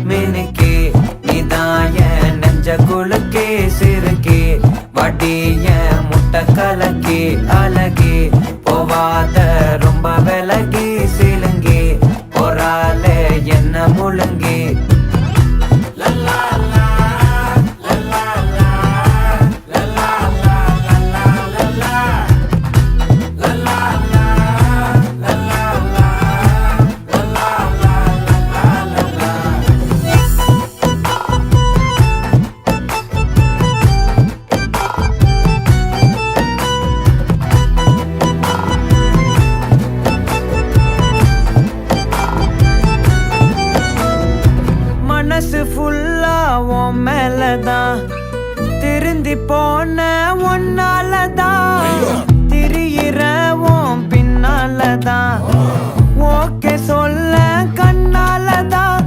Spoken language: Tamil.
மினுக்கே நீதாய நெஞ்ச குலுக்கே சிறுக்கே வடிய முட்டை கலக்கே அழகே போவாத ரொம்ப விலகி சிலுங்கி பொறால என்ன முழுங்கி மனசு ஃபுல்லா உன் மேலதான் திருந்தி போன ஒன்னாலதான் திரியிற உன் பின்னாலதான் ஓகே சொல்ல கண்ணாலதான்